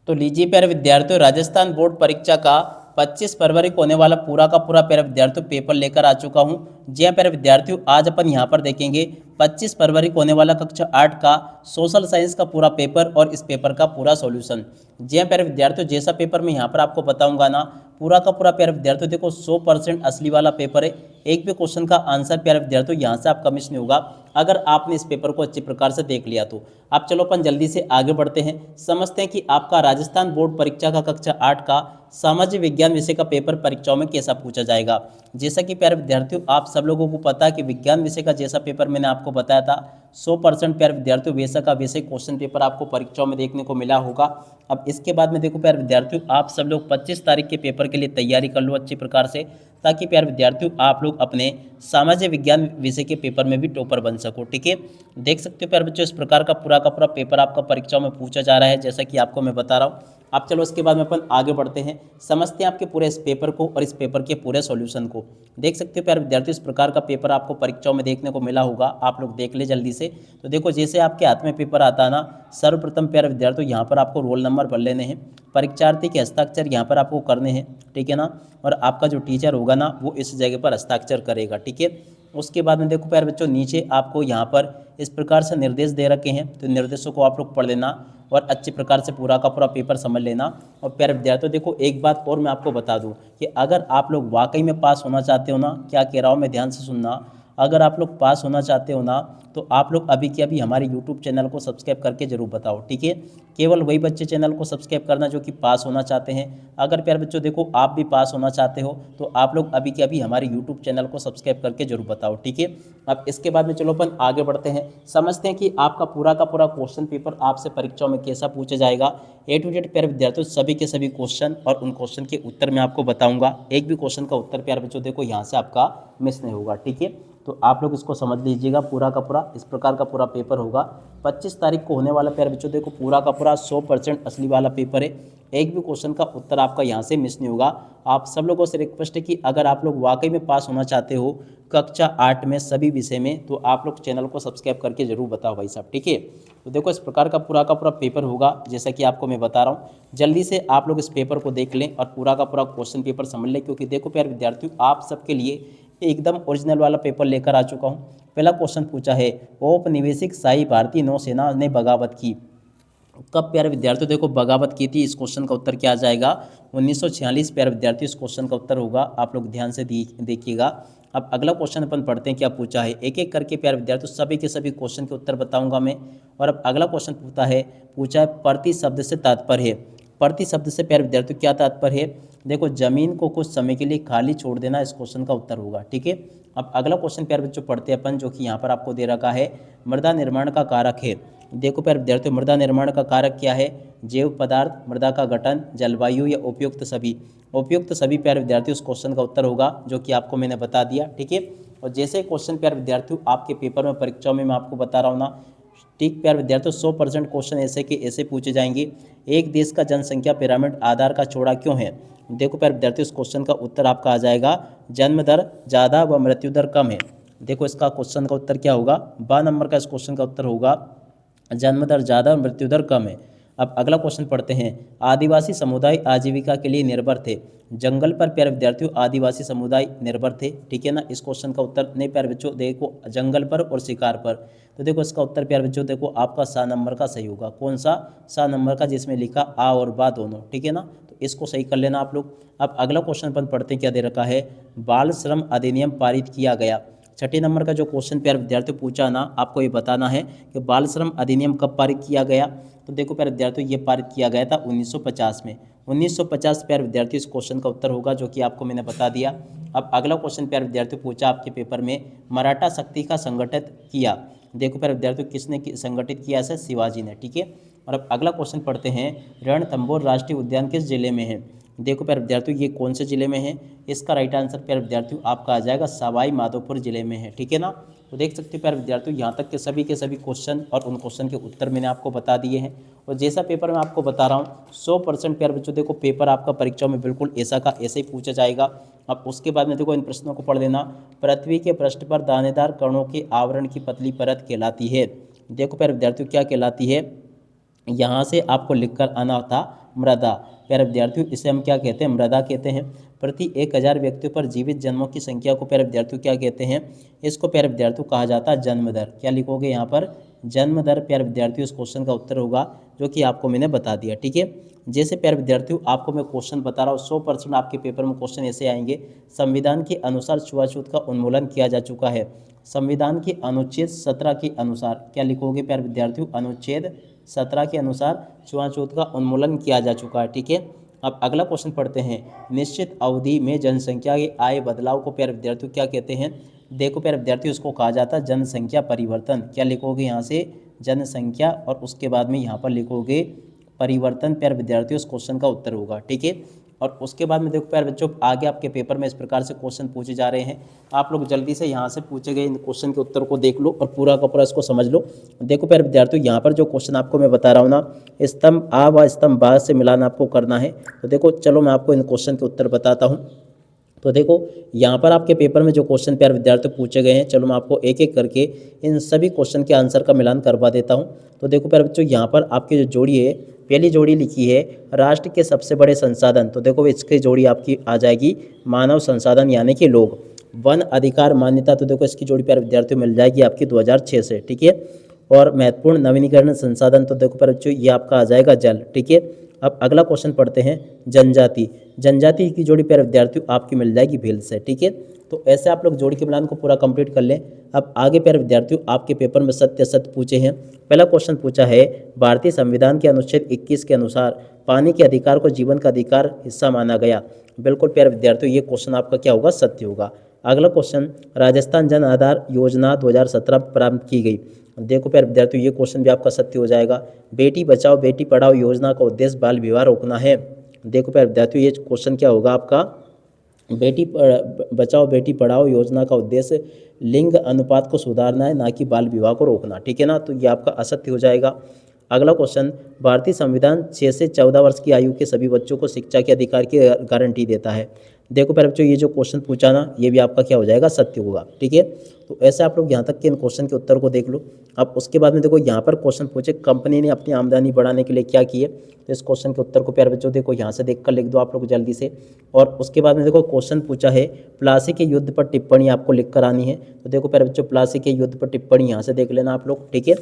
तो लीजिए प्यारे विद्यार्थियों, राजस्थान बोर्ड परीक्षा का 25 फरवरी को होने वाला पूरा का पूरा प्यारे विद्यार्थियों पेपर लेकर आ चुका हूं। जी हाँ प्यारे विद्यार्थियों, आज अपन यहां पर देखेंगे 25 फरवरी को होने वाला कक्षा 8 का सोशल साइंस का पूरा पेपर और इस पेपर का पूरा सॉल्यूशन। जी हाँ प्यारे विद्यार्थियों, जैसा पेपर मैं यहाँ पर आपको बताऊंगा ना, पूरा का पूरा प्यारे विद्यार्थियों देखो 100% असली वाला पेपर है। एक भी क्वेश्चन का आंसर प्यारे विद्यार्थियों यहाँ से आपका मिस नहीं होगा अगर आपने इस पेपर को अच्छी प्रकार से देख लिया तो। आप चलो अपन जल्दी से आगे बढ़ते हैं, समझते हैं कि आपका राजस्थान बोर्ड परीक्षा का कक्षा 8 का सामाजिक विज्ञान विषय का पेपर परीक्षाओं में कैसा पूछा जाएगा। जैसा कि प्यारे विद्यार्थियों आप सब लोगों को पता है कि विज्ञान विषय का जैसा पेपर मैंने आपको बताया था 100% प्यारे विद्यार्थियों वैसा का वैसे क्वेश्चन पेपर आपको परीक्षाओं में देखने को मिला होगा। अब इसके बाद में देखो प्यारे विद्यार्थियों, आप सब लोग 25 तारीख के पेपर के लिए तैयारी कर लो अच्छी प्रकार से, ताकि प्यारे विद्यार्थियों आप लोग अपने सामाजिक विज्ञान विषय के पेपर में भी टॉपर बन सको। ठीक है, देख सकते हो प्यारे बच्चों, इस प्रकार का पूरा पेपर आपका परीक्षाओं में पूछा जा रहा है, जैसा कि आपको मैं बता रहा हूँ। अब चलो उसके बाद में अपन आगे बढ़ते हैं, समझते हैं आपके पूरे इस पेपर को और इस पेपर के पूरे सॉल्यूशन को। देख सकते हो प्यारे विद्यार्थियों, इस प्रकार का पेपर आपको परीक्षाओं में देखने को मिला होगा, आप लोग देख ले जल्दी से। तो देखो जैसे आपके हाथ में पेपर आता है ना, सर्वप्रथम प्यारे विद्यार्थियों यहाँ पर आपको रोल नंबर भर लेने हैं, परीक्षार्थी के हस्ताक्षर यहाँ पर आपको करने हैं, ठीक है ना। और आपका जो टीचर होगा ना वो इस जगह पर हस्ताक्षर करेगा, ठीक है। उसके बाद में देखो प्यारे बच्चों, नीचे आपको यहाँ पर इस प्रकार से निर्देश दे रखे हैं, तो निर्देशों को आप लोग पढ़ लेना और अच्छी प्रकार से पूरा का पूरा पेपर समझ लेना। और प्यारे विद्यार्थियों देखो एक बात और मैं आपको बता दूं कि अगर आप लोग वाकई में पास होना चाहते हो ना, क्या कह रहा हूँ मैं ध्यान से सुनना, अगर आप लोग पास होना चाहते हो ना तो आप लोग अभी के अभी हमारे यूट्यूब चैनल को सब्सक्राइब करके जरूर बताओ, ठीक है। केवल वही बच्चे चैनल को सब्सक्राइब करना जो कि पास होना चाहते हैं। अगर प्यारे बच्चों देखो आप भी पास होना चाहते हो तो आप लोग अभी के अभी हमारे यूट्यूब चैनल को सब्सक्राइब करके जरूर बताओ, ठीक है। अब इसके बाद में चलो अपन आगे बढ़ते हैं, समझते हैं कि आपका पूरा का पूरा क्वेश्चन पेपर आपसे परीक्षाओं में कैसा पूछा जाएगा। ए टू जेड प्यारे विद्यार्थियों सभी के सभी क्वेश्चन और उन क्वेश्चन के उत्तर मैं आपको बताऊंगा, एक भी क्वेश्चन का उत्तर प्यारे बच्चों देखो यहाँ से आपका मिस नहीं होगा, ठीक है। तो आप लोग इसको समझ लीजिएगा, पूरा का पूरा इस प्रकार का पूरा पेपर होगा 25 तारीख को होने वाला प्यारे बच्चों देखो, पूरा का पूरा 100% असली वाला पेपर है, एक भी क्वेश्चन का उत्तर आपका यहाँ से मिस नहीं होगा। आप सब लोगों से रिक्वेस्ट है कि अगर आप लोग वाकई में पास होना चाहते हो कक्षा 8 में सभी विषय में, तो आप लोग चैनल को सब्सक्राइब करके जरूर बताओ भाई साहब, ठीक है। तो देखो इस प्रकार का पूरा पेपर होगा, जैसा कि आपको मैं बता रहा हूँ। जल्दी से आप लोग इस पेपर को देख लें और पूरा का पूरा क्वेश्चन पेपर समझ लें, क्योंकि देखो प्यारे विद्यार्थियों आप सबके लिए एकदम ओरिजिनल वाला पेपर लेकर आ चुका हूँ। पहला क्वेश्चन पूछा है, औपनिवेशिक शाही भारतीय नौसेना ने बगावत की कब प्यारे विद्यार्थियों, देखो बगावत की थी, इस क्वेश्चन का उत्तर क्या आ जाएगा 1946 प्यारे विद्यार्थियों इस क्वेश्चन का उत्तर होगा, आप लोग ध्यान से देखिएगा। अब अगला क्वेश्चन अपन पढ़ते हैं क्या पूछा है, एक एक करके प्यारे विद्यार्थियों सभी के सभी क्वेश्चन के उत्तर बताऊंगा मैं। और अब अगला क्वेश्चन पूछा है प्रति शब्द से तात्पर्य है, प्रति शब्द से प्यारे विद्यार्थियों क्या तात्पर्य है। देखो जमीन को कुछ समय के लिए खाली छोड़ देना इस क्वेश्चन का उत्तर होगा, ठीक है। अब अगला क्वेश्चन प्यारे बच्चों पढ़ते हैं अपन, जो कि यहाँ पर आपको दे रखा है, मृदा निर्माण का कारक है। देखो प्यारे विद्यार्थियों मृदा निर्माण का कारक क्या है, जैव पदार्थ, मृदा का गठन, जलवायु या उपयुक्त सभी। उपयुक्त सभी प्यारे विद्यार्थियों उस क्वेश्चन का उत्तर होगा, जो कि आपको मैंने बता दिया, ठीक है। और जैसे क्वेश्चन प्यारे विद्यार्थियों आपके पेपर में परीक्षाओं में मैं आपको बता रहा हूँ ना, ठीक प्यारे विद्यार्थियों 100% क्वेश्चन ऐसे के ऐसे पूछे जाएंगे। एक देश का जनसंख्या पिरामिड आधार का चौड़ा क्यों है। देखो प्यारे विद्यार्थियों इस क्वेश्चन का उत्तर आपका आ जाएगा, जन्म दर ज़्यादा व मृत्यु दर कम है। देखो इसका क्वेश्चन का उत्तर क्या होगा, 12 नंबर का इस क्वेश्चन का उत्तर होगा, जन्म दर ज़्यादा मृत्यु दर कम है। अब अगला क्वेश्चन पढ़ते हैं, आदिवासी समुदाय आजीविका के लिए निर्भर थे। जंगल पर प्यारे विद्यार्थियों आदिवासी समुदाय निर्भर थे, ठीक है ना। इस क्वेश्चन का उत्तर नहीं प्यारे बच्चों देखो जंगल पर और शिकार पर, तो देखो इसका उत्तर प्यारे बच्चों देखो आपका 7 नंबर का सही होगा। कौन सा 7 नंबर का, जिसमें लिखा आ और बा दोनों, ठीक है ना। तो इसको सही कर लेना आप लोग। अब अगला क्वेश्चन अपन पढ़ते हैं क्या दे रखा है, बाल श्रम अधिनियम पारित किया गया। छठे नंबर का जो क्वेश्चन प्यारे विद्यार्थियों पूछा ना, आपको ये बताना है कि बाल श्रम अधिनियम कब पारित किया गया। तो देखो प्यारे विद्यार्थियों ये पारित किया गया था 1950 में, 1950 प्यारे विद्यार्थियों इस क्वेश्चन का उत्तर होगा, जो कि आपको मैंने बता दिया। अब अगला क्वेश्चन प्यारे विद्यार्थियों पूछा आपके पेपर में, मराठा शक्ति का संगठित किया। देखो प्यारे विद्यार्थियों किसने संगठित किया है, शिवाजी ने, ठीक है। और अब अगला क्वेश्चन पढ़ते हैं, रणथंभौर राष्ट्रीय उद्यान किस जिले में है। देखो प्यारे विद्यार्थियों ये कौन से जिले में है, इसका राइट आंसर प्यारे विद्यार्थियों आपका आ जाएगा सवाई माधोपुर जिले में है, ठीक है ना। तो देख सकते हो प्यारे विद्यार्थियों यहाँ तक के सभी क्वेश्चन और उन क्वेश्चन के उत्तर मैंने आपको बता दिए हैं। और जैसा पेपर मैं आपको बता रहा हूँ 100% प्यारे बच्चों देखो पेपर आपका परीक्षाओं में बिल्कुल ऐसा का ऐसे ही पूछा जाएगा। अब उसके बाद में देखो इन प्रश्नों को पढ़ लेना, पृथ्वी के पृष्ठ पर दानेदार कणों के आवरण की पतली परत कहलाती है। देखो प्यारे विद्यार्थियों क्या कहलाती है, यहाँ से आपको लिखकर आना था मृदा। प्यारे विद्यार्थियों, इसे हम क्या कहते हैं? मृदा कहते हैं। प्रति 1000 व्यक्तियों पर जीवित जन्मों की संख्या को प्यारे विद्यार्थियों क्या कहते हैं? इसको प्यारे विद्यार्थियों कहा जाता है जन्म दर। क्या लिखोगे यहाँ पर? जन्म दर। प्यारे विद्यार्थियों, इस क्वेश्चन का उत्तर होगा, जो कि आपको मैंने बता दिया। ठीक है, जैसे प्यारे विद्यार्थियों आपको मैं क्वेश्चन बता रहा हूँ, 100% आपके पेपर में क्वेश्चन ऐसे आएंगे। संविधान के अनुसार छुआछूत का उन्मूलन किया जा चुका है। संविधान के अनुच्छेद 17 के अनुसार क्या लिखोगे प्यारे विद्यार्थियों? अनुच्छेद 17 के अनुसार छुआछूत का उन्मूलन किया जा चुका है। ठीक है, अब अगला क्वेश्चन पढ़ते हैं। निश्चित अवधि में जनसंख्या के आए बदलाव को प्यारे विद्यार्थियों क्या कहते हैं? देखो प्यारे विद्यार्थियों, इसको कहा जाता है जनसंख्या परिवर्तन। क्या लिखोगे यहाँ से? जनसंख्या, और उसके बाद में यहाँ पर लिखोगे परिवर्तन। प्यारे विद्यार्थियों, इस क्वेश्चन का उत्तर होगा। ठीक है, और उसके बाद में देखो प्यारे बच्चों, आगे आपके पेपर में इस प्रकार से क्वेश्चन पूछे जा रहे हैं। आप लोग जल्दी से यहाँ से पूछे गए इन क्वेश्चन के उत्तर को देख लो और पूरा का पूरा इसको समझ लो। देखो प्यारे विद्यार्थियों, यहाँ पर जो क्वेश्चन आपको मैं बता रहा हूँ ना, स्तंभ आ व स्तंभ बा से मिलान आपको करना है। तो देखो चलो मैं आपको इन क्वेश्चन के उत्तर बताता हूँ। तो देखो यहाँ पर आपके पेपर में जो क्वेश्चन प्यारे विद्यार्थियों पूछे गए हैं, चलो मैं आपको एक एक करके इन सभी क्वेश्चन के आंसर का मिलान करवा देता हूँ। तो देखो प्यारे बच्चों, यहाँ पर आपकी जो जोड़ी है, पहली जोड़ी लिखी है राष्ट्र के सबसे बड़े संसाधन। तो देखो इसकी जोड़ी आपकी आ जाएगी मानव संसाधन यानी कि लोग। वन अधिकार मान्यता, तो देखो इसकी जोड़ी प्यारे विद्यार्थियों मिल जाएगी आपकी 2006 से। ठीक है, और महत्वपूर्ण नवीनीकरण संसाधन, तो देखो प्यारे बच्चों ये आपका आ जाएगा जल। ठीक है, अब अगला क्वेश्चन पढ़ते हैं। जनजाति, जनजाति की जोड़ी प्यारे विद्यार्थियों आपकी मिल जाएगी भील से। ठीक है, तो ऐसे आप लोग जोड़ी के मिलान को पूरा कंप्लीट कर लें। अब आगे प्यारे विद्यार्थियों आपके पेपर में सत्य असत्य पूछे हैं। पहला क्वेश्चन पूछा है, भारतीय संविधान के अनुच्छेद 21 के अनुसार पानी के अधिकार को जीवन का अधिकार हिस्सा माना गया। बिल्कुल प्यारे विद्यार्थियों, ये क्वेश्चन आपका क्या होगा? सत्य होगा। अगला क्वेश्चन, राजस्थान जन आधार योजना 2017 प्रारंभ की गई। देखो प्यारे विद्यार्थियों, ये क्वेश्चन भी आपका सत्य हो जाएगा। बेटी बचाओ बेटी पढ़ाओ योजना का उद्देश्य बाल विवाह रोकना है। देखो प्यारे विद्यार्थियों, ये क्वेश्चन क्या होगा आपका? बचाओ बेटी पढ़ाओ योजना का उद्देश्य लिंग अनुपात को सुधारना है, ना कि बाल विवाह को रोकना। ठीक है ना, तो ये आपका असत्य हो जाएगा। अगला क्वेश्चन, भारतीय संविधान 6 से 14 वर्ष की आयु के सभी बच्चों को शिक्षा के अधिकार की गारंटी देता है। देखो प्यारे बच्चों, ये जो क्वेश्चन पूछा ना, ये भी आपका क्या हो जाएगा? सत्य होगा। ठीक है, तो ऐसे आप लोग यहाँ तक के इन क्वेश्चन के उत्तर को देख लो। अब उसके बाद में देखो यहाँ पर क्वेश्चन पूछे, कंपनी ने अपनी आमदनी बढ़ाने के लिए क्या किए? तो इस क्वेश्चन के उत्तर को प्यारे बच्चों देखो यहाँ से देख कर लिख दो आप लोग जल्दी से। और उसके बाद में देखो क्वेश्चन पूछा है, प्लासी के युद्ध पर टिप्पणी आपको लिख कर आनी है। तो देखो प्यारे बच्चों, प्लासी के युद्ध पर टिप्पणी यहाँ से देख लेना आप लोग। ठीक है,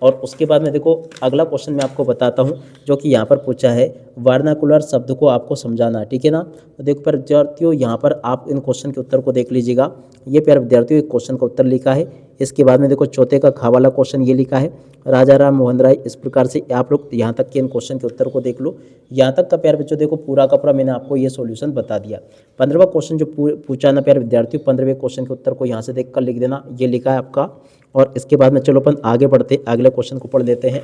और उसके बाद में देखो अगला क्वेश्चन मैं आपको बताता हूँ, जो कि यहाँ पर पूछा है, वर्नाकुलर शब्द को आपको समझाना। ठीक है ना, तो देखो प्यारे विद्यार्थियों, यहाँ पर आप इन क्वेश्चन के उत्तर को देख लीजिएगा। ये प्यारे विद्यार्थियों एक क्वेश्चन का उत्तर लिखा है। इसके बाद में देखो चौथे का खा वाला क्वेश्चन ये लिखा है, राजा राम मोहन राय। इस प्रकार से आप लोग यहाँ तक के इन क्वेश्चन के उत्तर को देख लो। यहाँ तक का प्यारे बच्चों देखो पूरा का पूरा मैंने आपको ये सॉल्यूशन बता दिया। 15वां क्वेश्चन जो पूछा ना प्यारे विद्यार्थियों, 15वें क्वेश्चन के उत्तर को यहाँ से देख कर लिख देना, ये लिखा है आपका। और इसके बाद में चलो अपन आगे बढ़ते, अगले क्वेश्चन को पढ़ लेते हैं।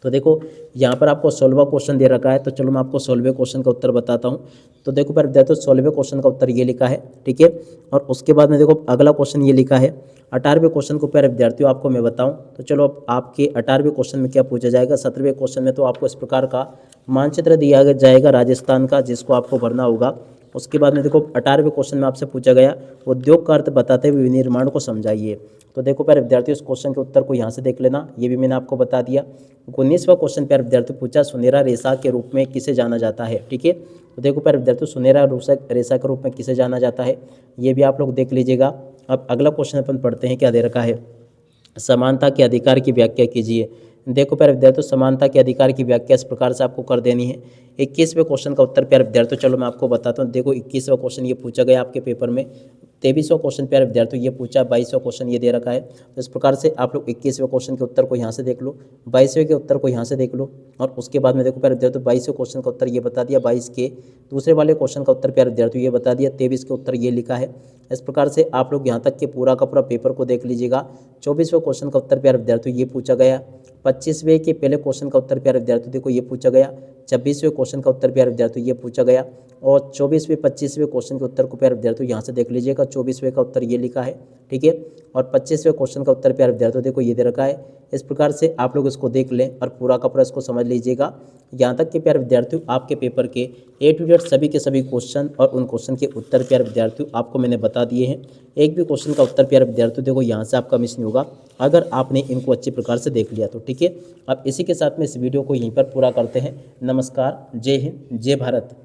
तो देखो यहाँ पर आपको 16वां क्वेश्चन दे रखा है, तो चलो मैं आपको 16वें क्वेश्चन का उत्तर बताता हूँ। तो देखो प्यारे विद्यार्थियों, 16वें क्वेश्चन का उत्तर ये लिखा है। ठीक है, और उसके बाद में देखो अगला क्वेश्चन ये लिखा है। 18वें क्वेश्चन को प्यारे विद्यार्थियों आपको मैं बताऊं, तो चलो अब आपके 18वें क्वेश्चन में क्या पूछा जाएगा? 17वें क्वेश्चन में तो आपको इस प्रकार का मानचित्र दिया जाएगा राजस्थान का, जिसको आपको भरना होगा। उसके बाद में देखो 18वें क्वेश्चन में आपसे पूछा गया, उद्योग का अर्थ बताते हुए विनिर्माण को समझाइए। तो देखो प्यारे विद्यार्थियों, इस क्वेश्चन के उत्तर को यहाँ से देख लेना, ये भी मैंने आपको बता दिया। 19वां क्वेश्चन प्यारे विद्यार्थियों पूछा, सुनहरा रेशा के रूप में किसे जाना जाता है? ठीक है, तो देखो प्यारे विद्यार्थियों, सुनहरा रेशा के रूप में किसे जाना जाता है, ये भी आप लोग देख लीजिएगा। अब अगला क्वेश्चन अपन पढ़ते हैं, क्या दे रखा है? समानता के अधिकार की व्याख्या कीजिए। देखो प्यारे विद्यार्थियों, समानता के अधिकार की व्याख्या इस प्रकार से आपको कर देनी है। 21वें क्वेश्चन का उत्तर प्यारे विद्यार्थियों चलो मैं आपको बताता हूँ। देखो 21वां क्वेश्चन ये पूछा गया आपके पेपर में। 23वां क्वेश्चन प्यारे विद्यार्थियों ये पूछा, 22वां क्वेश्चन ये दे रखा है। तो इस प्रकार से आप लोग 21वें क्वेश्चन के उत्तर को यहाँ से देख लो, 22वें के उत्तर को यहाँ से देख लो। और उसके बाद में देखो प्यारे विद्यार्थियों 22वें क्वेश्चन का उत्तर ये बता दिया, 22 के दूसरे वाले क्वेश्चन का उत्तर प्यारे विद्यार्थियों ये बता दिया, 23 के उत्तर ये लिखा है। इस प्रकार से आप लोग यहाँ तक के पूरा का पूरा पेपर को देख लीजिएगा। 24वें क्वेश्चन का उत्तर प्यारे विद्यार्थियों ये पूछा गया। 25वें के पहले क्वेश्चन का उत्तर प्यारे विद्यार्थियों देखो ये पूछा गया। 26वें क्वेश्चन का उत्तर प्यारे विद्यार्थियों ये पूछा गया। और 24वें 25वें क्वेश्चन के उत्तर को प्यारे विद्यार्थियों यहाँ से देख लीजिएगा। 24वें का उत्तर ये लिखा है, ठीक है। और 25वें क्वेश्चन का उत्तर प्यारे विद्यार्थियों देखो ये दे रखा है। इस प्रकार से आप लोग इसको देख लें और पूरा का पूरा इसको समझ लीजिएगा। यहाँ तक कि प्यारे विद्यार्थियों आपके पेपर के ए टू जेड सभी के सभी क्वेश्चन और उन क्वेश्चन के उत्तर प्यारे विद्यार्थियों आपको मैंने बता दिए हैं। एक भी क्वेश्चन का उत्तर प्यारे विद्यार्थियों देखो यहाँ से आपका मिस नहीं होगा अगर आपने इनको अच्छी प्रकार से देख लिया तो, ठीक है। अब इसी के साथ में इस वीडियो को यहीं पर पूरा करते हैं। नमस्कार, जय हिंद, जय भारत।